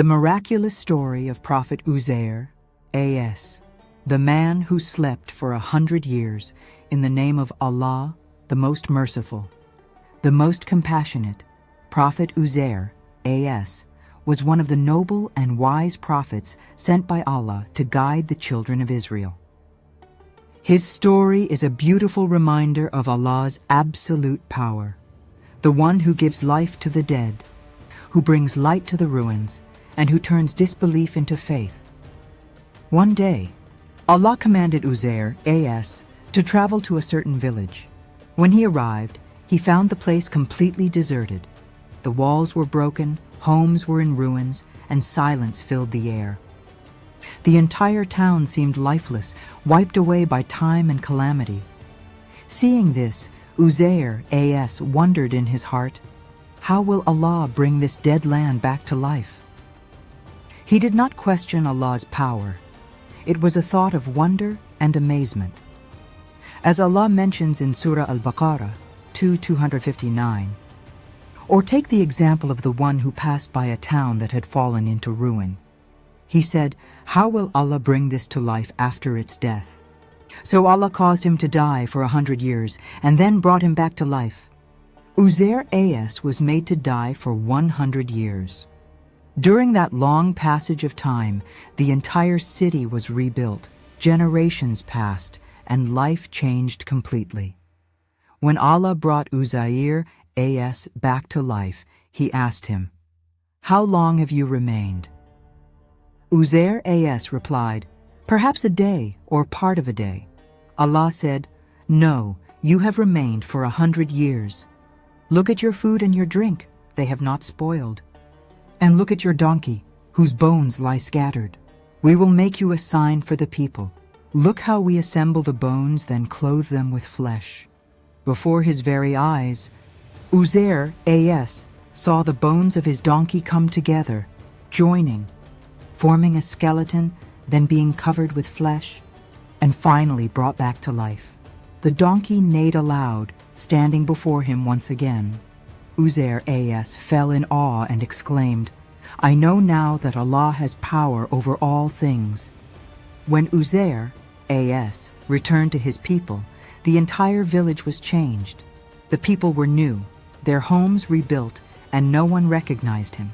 The miraculous story of Prophet Uzair, A.S., the man who slept for 100 years in the name of Allah, the most merciful, the most compassionate. Prophet Uzair, A.S., was one of the noble and wise prophets sent by Allah to guide the children of Israel. His story is a beautiful reminder of Allah's absolute power, the one who gives life to the dead, who brings light to the ruins, and who turns disbelief into faith. One day, Allah commanded Uzair, A.S., to travel to a certain village. When he arrived, he found the place completely deserted. The walls were broken, homes were in ruins, and silence filled the air. The entire town seemed lifeless, wiped away by time and calamity. Seeing this, Uzair, A.S., wondered in his heart, how will Allah bring this dead land back to life? He did not question Allah's power. It was a thought of wonder and amazement. As Allah mentions in Surah Al-Baqarah 2:259, or take the example of the one who passed by a town that had fallen into ruin. He said, how will Allah bring this to life after its death? So Allah caused him to die for 100 years and then brought him back to life. Uzair, A.S., was made to die for 100 years. During that long passage of time, the entire city was rebuilt, generations passed, and life changed completely. When Allah brought Uzair, A.S., back to life, he asked him, how long have you remained? Uzair, A.S., replied, perhaps a day or part of a day. Allah said, no, you have remained for 100 years. Look at your food and your drink, they have not spoiled. And look at your donkey, whose bones lie scattered. We will make you a sign for the people. Look how we assemble the bones, then clothe them with flesh. Before his very eyes, Uzair, A.S., saw the bones of his donkey come together, joining, forming a skeleton, then being covered with flesh, and finally brought back to life. The donkey neighed aloud, standing before him once again. Uzair, A.S., fell in awe and exclaimed, I know now that Allah has power over all things. When Uzair, A.S., returned to his people, the entire village was changed. The people were new, their homes rebuilt, and no one recognized him.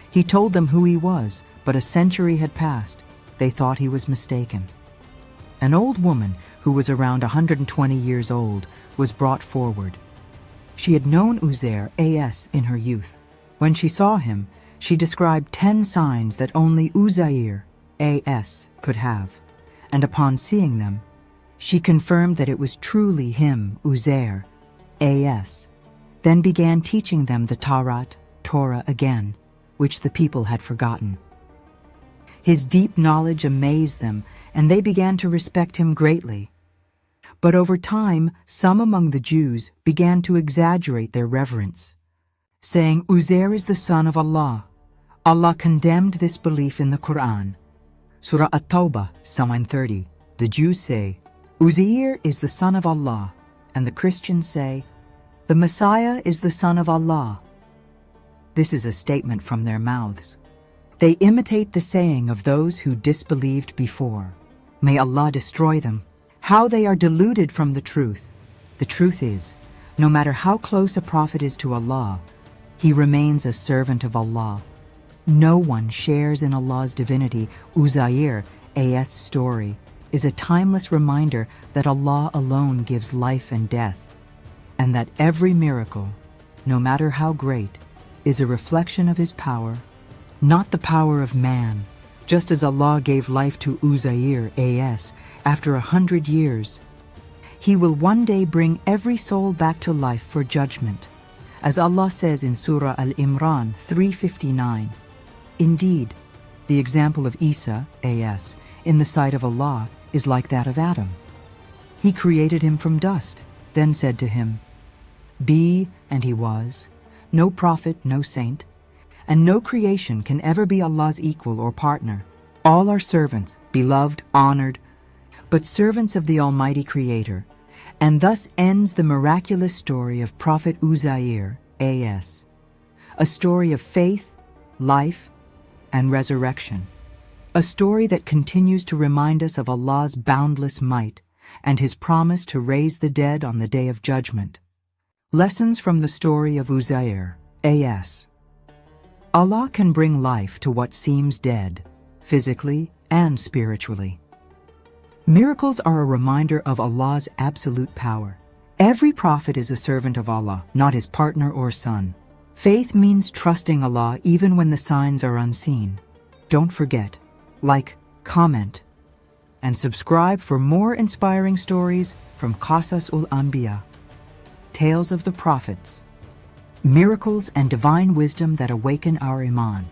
He told them who he was, but a century had passed. They thought he was mistaken. An old woman, who was around 120 years old, was brought forward. She had known Uzair, A.S., in her youth. When she saw him, she described 10 signs that only Uzair, A.S., could have, and upon seeing them, she confirmed that it was truly him, Uzair, A.S., then began teaching them the Torah again, which the people had forgotten. His deep knowledge amazed them, and they began to respect him greatly. But over time, some among the Jews began to exaggerate their reverence, saying, Uzair is the son of Allah. Allah condemned this belief in the Quran. Surah At-Tawbah, Psalm 30. The Jews say, Uzair is the son of Allah, and the Christians say, the Messiah is the son of Allah. This is a statement from their mouths. They imitate the saying of those who disbelieved before. May Allah destroy them. How they are deluded from the truth. The truth is, no matter how close a prophet is to Allah, he remains a servant of Allah. No one shares in Allah's divinity. Uzair, A.S. story is a timeless reminder that Allah alone gives life and death, and that every miracle, no matter how great, is a reflection of his power, not the power of man. Just as Allah gave life to Uzair, A.S., after 100 years, he will one day bring every soul back to life for judgment. As Allah says in Surah Al-Imran 3:59, indeed, the example of Isa, A.S., in the sight of Allah is like that of Adam. He created him from dust, then said to him, be, and he was, no prophet, no saint, and no creation can ever be Allah's equal or partner. All are servants, beloved, honored, but servants of the Almighty Creator. And thus ends the miraculous story of Prophet Uzair, A.S., a story of faith, life, and resurrection. A story that continues to remind us of Allah's boundless might and His promise to raise the dead on the Day of Judgment. Lessons from the story of Uzair, A.S. Allah can bring life to what seems dead, physically and spiritually. Miracles are a reminder of Allah's absolute power. Every prophet is a servant of Allah, not his partner or son. Faith means trusting Allah even when the signs are unseen. Don't forget, like, comment, and subscribe for more inspiring stories from Qasas Anbiya, Tales of the Prophets, miracles and divine wisdom that awaken our iman.